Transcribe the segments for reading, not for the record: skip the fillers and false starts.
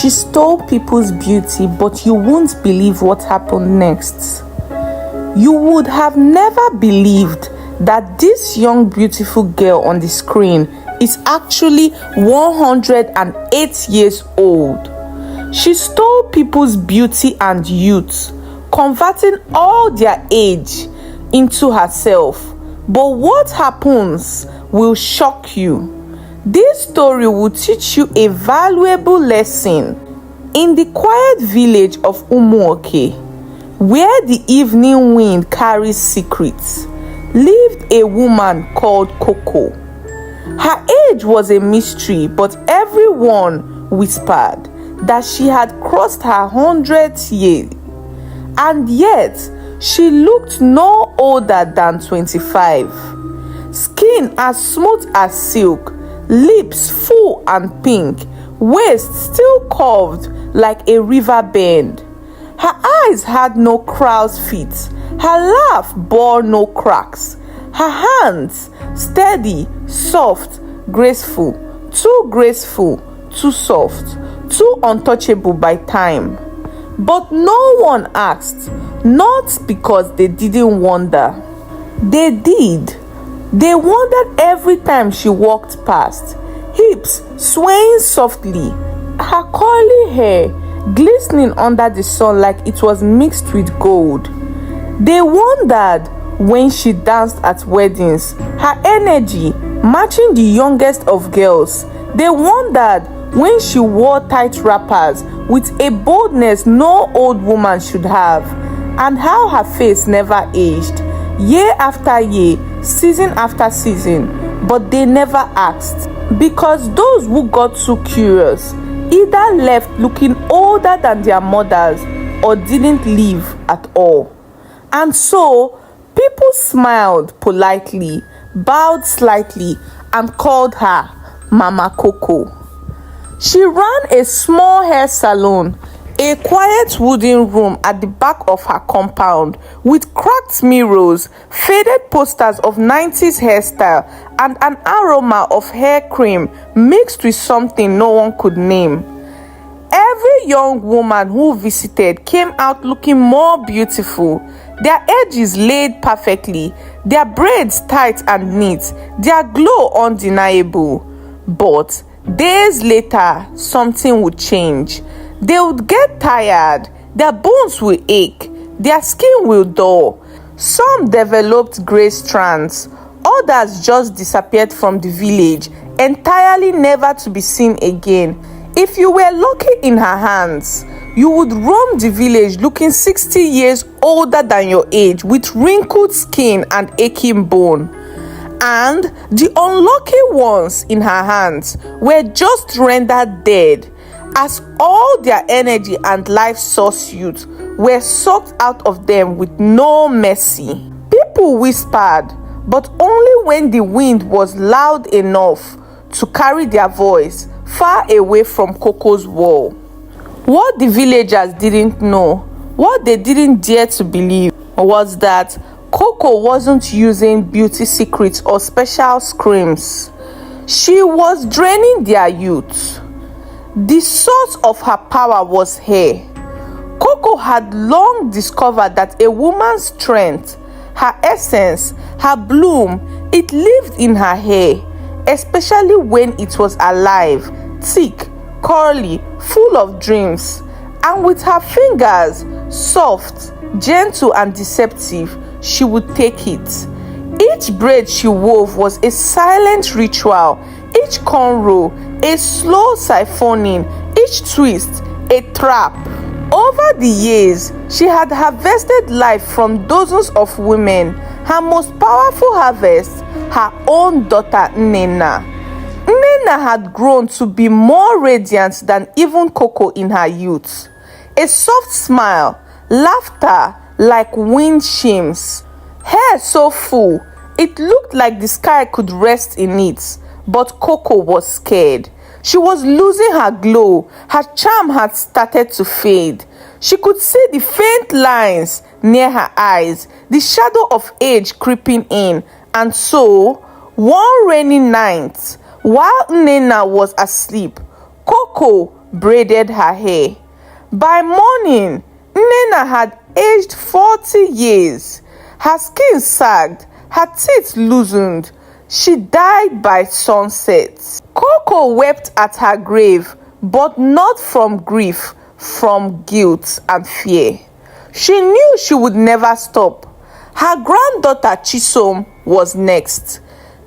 She stole people's beauty, but you won't believe what happened next. You would have never believed that this young beautiful girl on the screen is actually 108 years old. She stole people's beauty and youth, converting all their age into herself. But what happens will shock you. This story will teach you a valuable lesson. In the quiet village of Umuoke, where the evening wind carries secrets, lived a woman called Coco. Her age was a mystery, but everyone whispered that she had crossed her 100th year. And yet, she looked no older than 25. Skin as smooth as silk, lips full and pink, waist still curved like a river bend. Her eyes had no crow's feet. Her laugh bore no cracks. Her hands steady, soft, graceful, too soft, too untouchable by time. But no one asked, not because they didn't wonder. They did. They wondered every time she walked past, hips swaying softly, her curly hair glistening under the sun like it was mixed with gold. They wondered when she danced at weddings, her energy matching the youngest of girls. They wondered when she wore tight wrappers with a boldness no old woman should have, and how her face never aged, year after year, season after season. But they never asked, because those who got too curious either left looking older than their mothers or didn't live at all. And so people smiled politely, bowed slightly, and called her Mama Coco. She ran a small hair salon, a quiet wooden room at the back of her compound, with cracked mirrors, faded posters of 90s hairstyle, and an aroma of hair cream mixed with something no one could name. Every young woman who visited came out looking more beautiful, their edges laid perfectly, their braids tight and neat, their glow undeniable. But days later, something would change. They would get tired, their bones will ache, their skin will dull. Some developed gray strands, others just disappeared from the village, entirely never to be seen again. If you were lucky in her hands, you would roam the village looking 60 years older than your age, with wrinkled skin and aching bone. And the unlucky ones in her hands were just rendered dead, as all their energy and life source youth were sucked out of them with no mercy. People whispered, but only when the wind was loud enough to carry their voice far away from Coco's wall. What the villagers didn't know, what they didn't dare to believe, was that Coco wasn't using beauty secrets or special screams. She was draining their youth. The source of her power was hair. Coco had long discovered that a woman's strength, her essence, her bloom, it lived in her hair, especially when it was alive, thick, curly, full of dreams. And with her fingers, soft, gentle, and deceptive, she would take it. Each braid she wove was a silent ritual, each cornrow a slow siphoning, each twist a trap. Over the years, she had harvested life from dozens of women. Her most powerful harvest, her own daughter Nnenna. Nnenna had grown to be more radiant than even Coco in her youth. A soft smile, laughter like wind shims, hair so full it looked like the sky could rest in it. But Coco was scared. She was losing her glow. Her charm had started to fade. She could see the faint lines near her eyes, the shadow of age creeping in. And so, one rainy night, while Nnenna was asleep, Coco braided her hair. By morning, Nnenna had aged 40 years. Her skin sagged, her teeth loosened. She died by sunset. Coco wept at her grave, but not from grief, from guilt and fear. She knew she would never stop. Her granddaughter Chisom was next.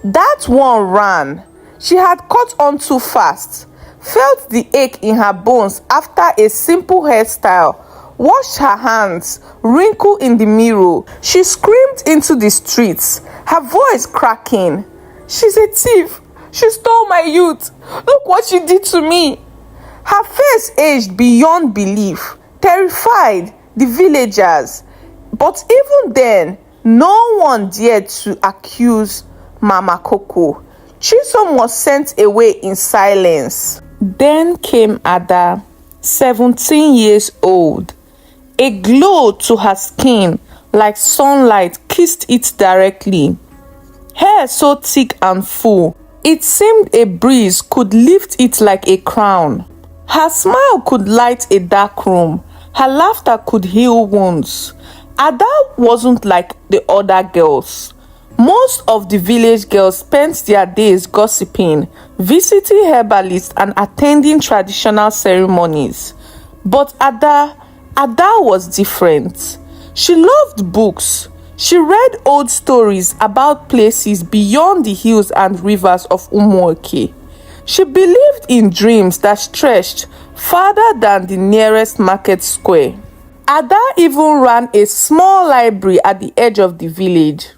That one ran. She had caught on too fast, felt the ache in her bones after a simple hairstyle, washed her hands, wrinkled in the mirror. She screamed into the streets, her voice cracking. "She's a thief. She stole my youth. Look what she did to me." Her face aged beyond belief, terrified the villagers. But even then, no one dared to accuse Mama Coco. Chisom was sent away in silence. Then came Ada, 17 years old. A glow to her skin, like sunlight, kissed it directly. Hair so thick and full, it seemed a breeze could lift it like a crown. Her smile could light a dark room. Her laughter could heal wounds. Ada wasn't like the other girls. Most of the village girls spent their days gossiping, visiting herbalists, and attending traditional ceremonies. But Ada was different. She loved books. She read old stories about places beyond the hills and rivers of Umuoke. She believed in dreams that stretched farther than the nearest market square. Ada even ran a small library at the edge of the village.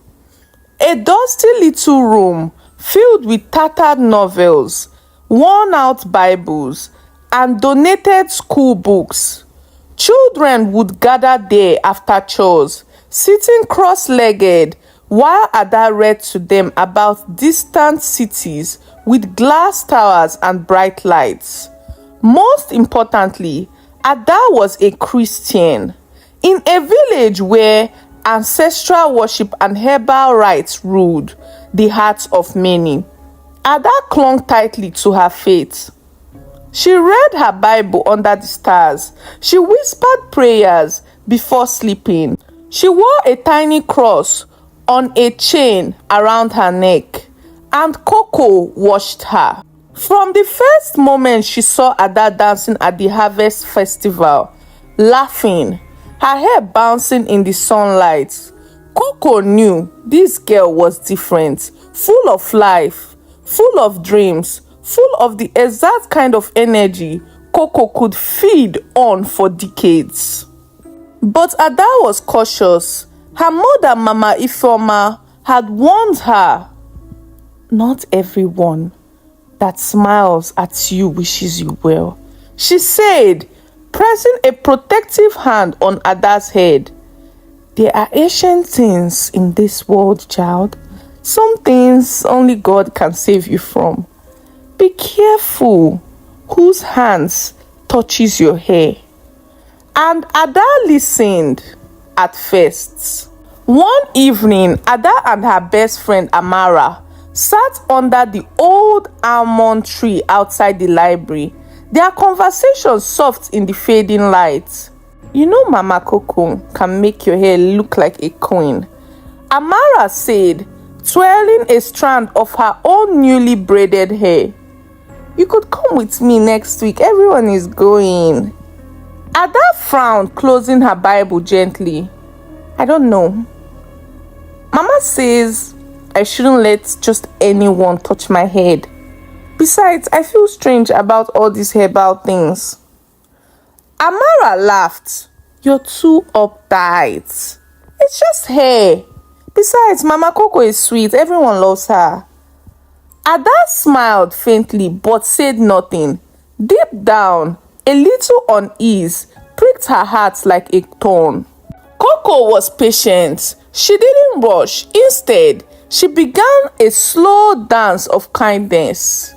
A dusty little room filled with tattered novels, worn-out Bibles, and donated school books. Children would gather there after chores, sitting cross-legged, while Ada read to them about distant cities with glass towers and bright lights. Most importantly, Ada was a Christian. In a village where ancestral worship and herbal rites ruled the hearts of many, Ada clung tightly to her faith. She read her Bible under the stars. She whispered prayers before sleeping. She wore a tiny cross on a chain around her neck, and Coco watched her. From the first moment she saw Ada dancing at the harvest festival, laughing, her hair bouncing in the sunlight, Coco knew this girl was different, full of life, full of dreams, full of the exact kind of energy Coco could feed on for decades. But Ada was cautious. Her mother, Mama Ifeoma, had warned her, "Not everyone that smiles at you wishes you well," she said, pressing a protective hand on Ada's head. "There are ancient things in this world, child. Some things only God can save you from. Be careful whose hands touches your hair." And Ada listened at first. One evening, Ada and her best friend Amara sat under the old almond tree outside the library. Their conversation soft in the fading light. "You know Mama Coco can make your hair look like a queen," Amara said, twirling a strand of her own newly braided hair. "You could come with me next week. Everyone is going." Ada frowned, closing her Bible gently. "I don't know. Mama says I shouldn't let just anyone touch my head. Besides, I feel strange about all these herbal things." Amara laughed. "You're too uptight. It's just hair. Besides, Mama Coco is sweet. Everyone loves her." Ada smiled faintly but said nothing. Deep down, a little unease pricked her heart like a thorn. Coco was patient. She didn't rush. Instead, she began a slow dance of kindness.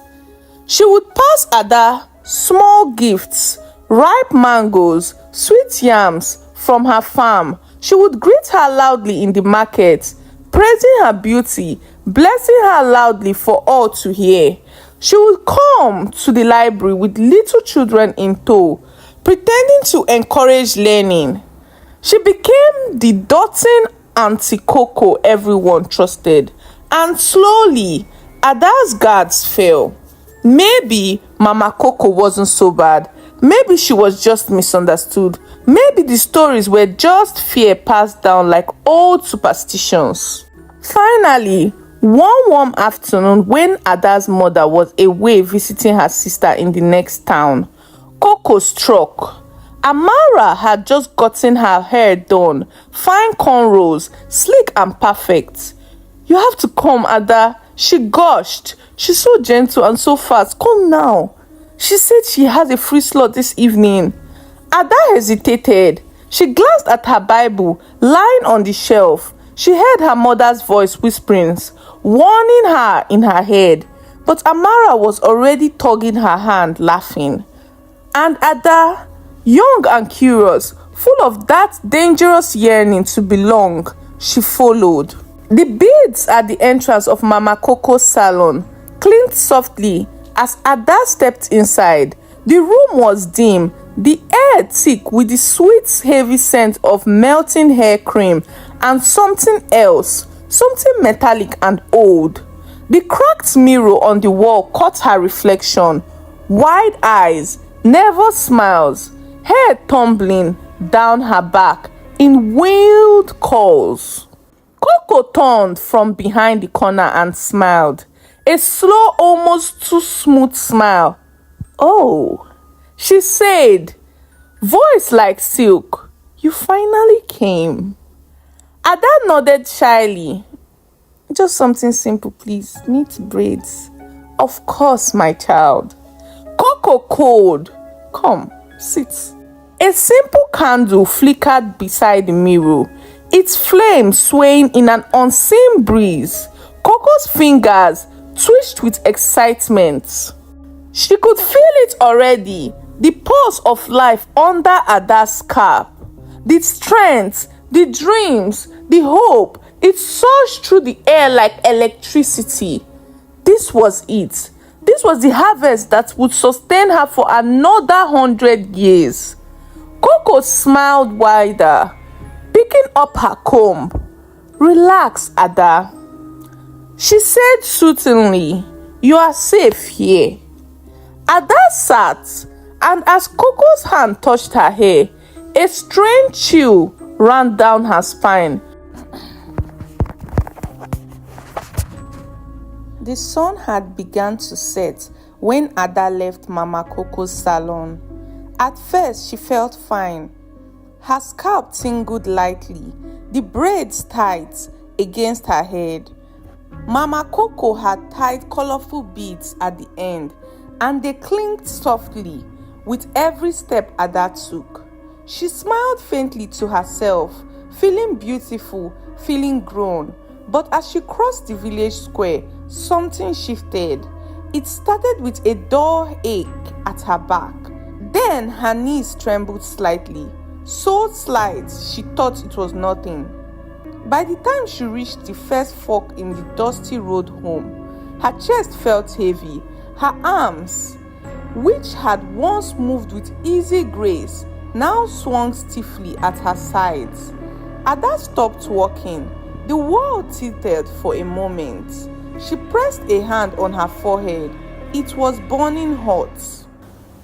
She would pass Ada small gifts, ripe mangoes, sweet yams from her farm. She would greet her loudly in the market, praising her beauty, blessing her loudly for all to hear. She would come to the library with little children in tow, pretending to encourage learning. She became the doting Auntie Coco everyone trusted, and slowly, Ada's guards fell. Maybe Mama Coco wasn't so bad. Maybe she was just misunderstood. Maybe the stories were just fear passed down like old superstitions. Finally, one warm afternoon when Ada's mother was away visiting her sister in the next town, Coco struck. Amara had just gotten her hair done, fine cornrows, sleek and perfect. "You have to come, Ada," she gushed. "She's so gentle and so fast. Come now. She said she has a free slot this evening." Ada hesitated. She glanced at her Bible lying on the shelf. She heard her mother's voice whispering, warning her in her head. But Amara was already tugging her hand, laughing. And Ada, young and curious, full of that dangerous yearning to belong, she followed. The beads at the entrance of Mama Coco's salon clinked softly as Ada stepped inside. The room was dim, the air thick with the sweet, heavy scent of melting hair cream and something else, something metallic and old. The cracked mirror on the wall caught her reflection. Wide eyes, nervous smiles, hair tumbling down her back in wild curls. Coco turned from behind the corner and smiled. A slow, almost too smooth smile. "Oh," she said, voice like silk, "you finally came." Ada nodded shyly. "Just something simple, please. Neat braids." "Of course, my child." Coco called. "Come, sit." A simple candle flickered beside the mirror, its flame swaying in an unseen breeze. Coco's fingers twitched with excitement. She could feel it already, the pulse of life under Ada's scalp. The strength, the dreams, the hope, it surged through the air like electricity. This was it. This was the harvest that would sustain her for another 100 years. Coco smiled wider, picking up her comb. "Relax, Ada," she said soothingly. "You are safe here." Ada sat, and as Coco's hand touched her hair, a strange chill ran down her spine. The sun had begun to set when Ada left Mama Coco's salon. At first, she felt fine. Her scalp tingled lightly, the braids tight against her head. Mama Coco had tied colorful beads at the end, and they clinked softly with every step Ada took. She smiled faintly to herself, feeling beautiful, feeling grown. But as she crossed the village square, something shifted. It started with a dull ache at her back. Then her knees trembled slightly, so slight she thought it was nothing. By the time she reached the first fork in the dusty road home, her chest felt heavy. Her arms, which had once moved with easy grace, now swung stiffly at her sides. Ada stopped walking. The world tilted for a moment. She pressed a hand on her forehead. It was burning hot.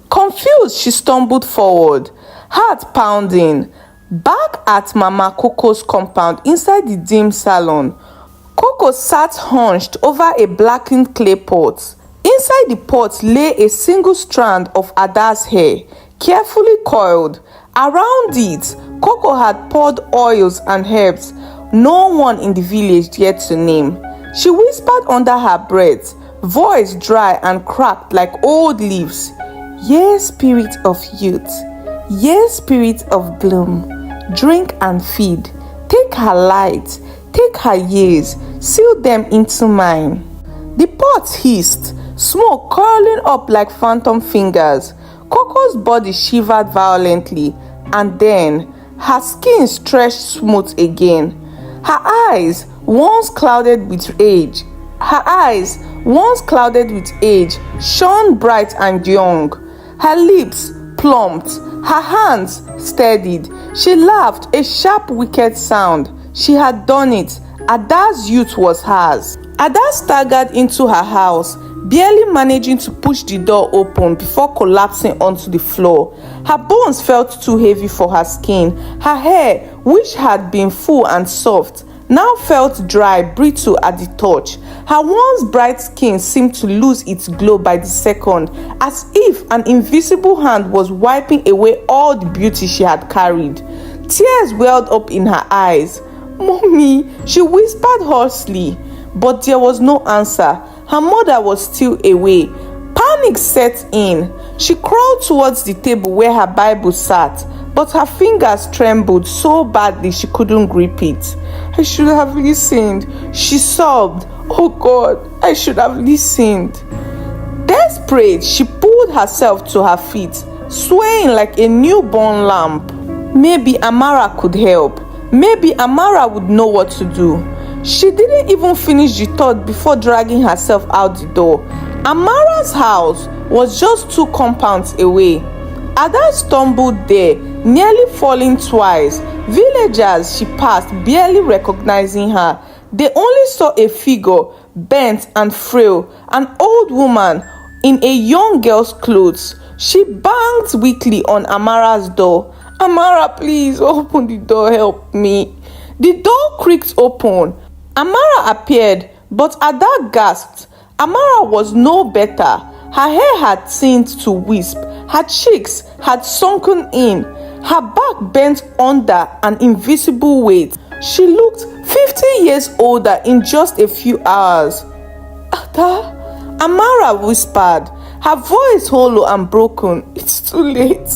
Confused, she stumbled forward, heart pounding. Back at Mama Coco's compound inside the dim salon, Coco sat hunched over a blackened clay pot. Inside the pot lay a single strand of Ada's hair, carefully coiled. Around it, Coco had poured oils and herbs no one in the village dared to name. She whispered under her breath, voice dry and cracked like old leaves. "Yes, spirit of youth. Yes, spirit of bloom. Drink and feed. Take her light. Take her years. Seal them into mine." The pot hissed, smoke curling up like phantom fingers. Coco's body shivered violently, and then her skin stretched smooth again. Her eyes, once clouded with rage, Her eyes, once clouded with age, shone bright and young. Her lips plumped, her hands steadied. She laughed a sharp, wicked sound. She had done it. Ada's youth was hers. Ada staggered into her house, barely managing to push the door open before collapsing onto the floor. Her bones felt too heavy for her skin. Her hair, which had been full and soft, now felt dry, brittle at the touch. Her once bright skin seemed to lose its glow by the second, as if an invisible hand was wiping away all the beauty she had carried. Tears welled up in her eyes. "Mommy," she whispered hoarsely, but there was no answer. Her mother was still away. Panic set in. She crawled towards the table where her Bible sat, but her fingers trembled so badly she couldn't grip it. "I should have listened," she sobbed. "Oh God, I should have listened." Desperate, she pulled herself to her feet, swaying like a newborn lamb. Maybe Amara could help. Maybe Amara would know what to do. She didn't even finish the thought before dragging herself out the door. Amara's house was just 2 compounds away. Ada stumbled there, nearly falling twice. Villagers she passed barely recognizing her. They only saw a figure, bent and frail, an old woman in a young girl's clothes. She banged weakly on Amara's door. "Amara, please open the door, help me." The door creaked open. Amara appeared, but Ada gasped. Amara was no better. Her hair had turned to wisp. Her cheeks had sunken in. Her back bent under an invisible weight. She looked 50 years older in just a few hours. "Ada?" Amara whispered, her voice hollow and broken. "It's too late."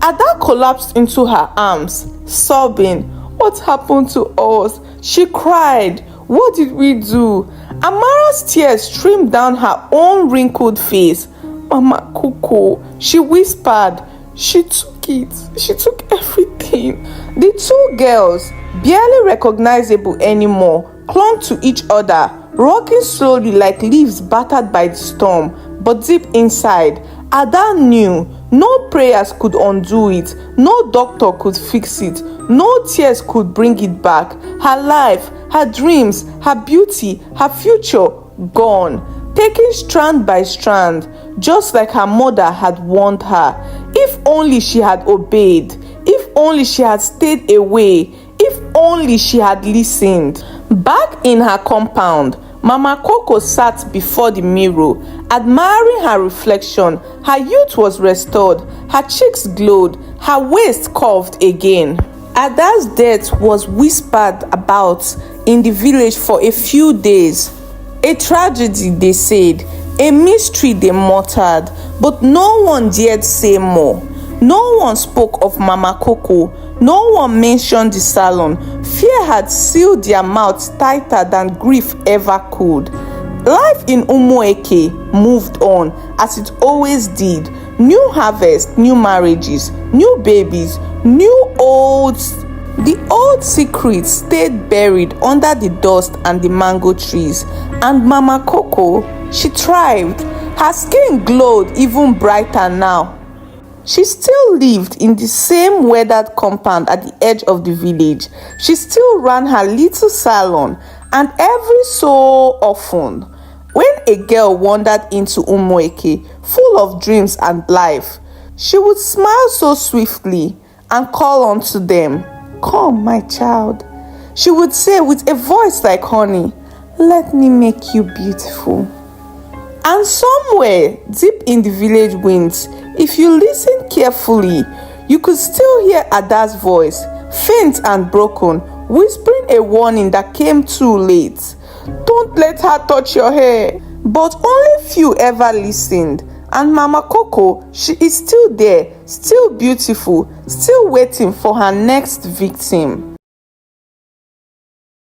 Ada collapsed into her arms, sobbing. "What happened to us?" she cried. "What did we do?" Amara's tears streamed down her own wrinkled face. "Mama Coco," she whispered. "She took it. She took everything." The 2 girls, barely recognizable anymore, clung to each other, rocking slowly like leaves battered by the storm. But deep inside, Ada knew no prayers could undo it, no doctor could fix it, no tears could bring it back. Her life, her dreams, her beauty, her future, gone, taken strand by strand, just like her mother had warned her. If only she had obeyed, if only she had stayed away, if only she had listened. Back in her compound, Mama Coco sat before the mirror, admiring her reflection. Her youth was restored, her cheeks glowed, her waist curved again. Ada's death was whispered about in the village for a few days. A tragedy, they said, a mystery they muttered, but no one dared say more. No one spoke of Mama Coco. No one mentioned the salon. Fear had sealed their mouths tighter than grief ever could. Life in Umueke moved on as it always did. New harvest, new marriages, new babies, new olds. The old secrets stayed buried under the dust and the mango trees. And Mama Coco, she thrived. Her skin glowed even brighter now. She still lived in the same weathered compound at the edge of the village. She still ran her little salon, and every so often, when a girl wandered into Umueke, full of dreams and life, she would smile so swiftly and call unto them, "Come, my child." She would say with a voice like honey, "Let me make you beautiful." And somewhere deep in the village winds, if you listen carefully, you could still hear Ada's voice, faint and broken, whispering a warning that came too late. "Don't let her touch your hair." But only few ever listened. And Mama Coco, she is still there, still beautiful, still waiting for her next victim.